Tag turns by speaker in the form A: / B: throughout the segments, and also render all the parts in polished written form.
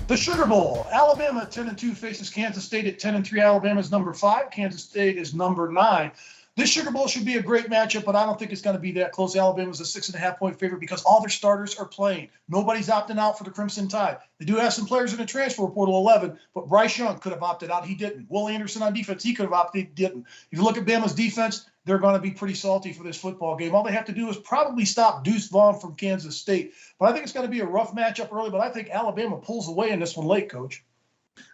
A: The Sugar Bowl. Alabama 10-2 faces Kansas State at 10-3. Alabama's number 5. Kansas State is number 9. This Sugar Bowl should be a great matchup, but I don't think it's going to be that close. Alabama's a 6.5-point favorite because all their starters are playing. Nobody's opting out for the Crimson Tide. They do have some players in the transfer portal 11, but Bryce Young could have opted out. He didn't. Will Anderson on defense, he could have opted. He didn't. If you look at Bama's defense, they're going to be pretty salty for this football game. All they have to do is probably stop Deuce Vaughn from Kansas State. But I think it's going to be a rough matchup early, but I think Alabama pulls away in this one late, Coach.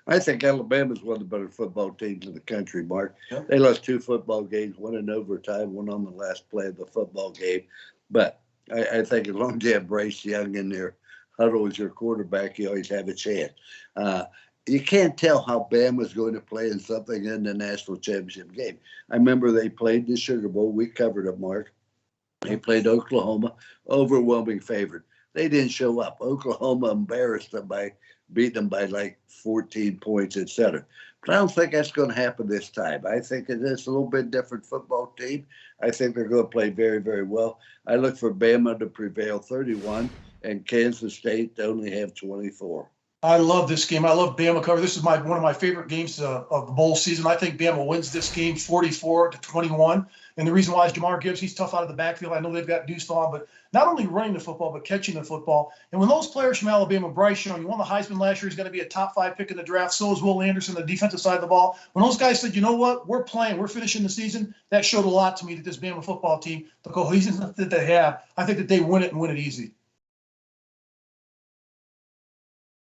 B: I think Alabama's one of the better football teams in the country, Mark.
A: Yep.
B: They lost 2 football games, one in overtime, one on the last play of the football game. But I think as long as you have Bryce Young in there, huddle as your quarterback, you always have a chance. You can't tell how Bama's going to play in something in the national championship game. I remember they played the Sugar Bowl. We covered it, Mark. They played Oklahoma, overwhelming favorite. They didn't show up. Oklahoma embarrassed them by beating them by like 14 points, et cetera. But I don't think that's going to happen this time. I think it is a little bit different football team. I think they're going to play very, very well. I look for Bama to prevail 31 and Kansas State to only have 24.
A: I love this game. I love Bama cover. This is one of my favorite games of the bowl season. I think Bama wins this game 44-21. And the reason why is Jamar Gibbs. He's tough out of the backfield. I know they've got Deuce Vaughn, but not only running the football, but catching the football. And when those players from Alabama, Bryce Young, you won the Heisman last year, he's going to be a top 5 pick in the draft. So is Will Anderson, the defensive side of the ball. When those guys said, you know what, we're playing, we're finishing the season, that showed a lot to me that this Bama football team, the cohesiveness that they have, I think that they win it and win it easy.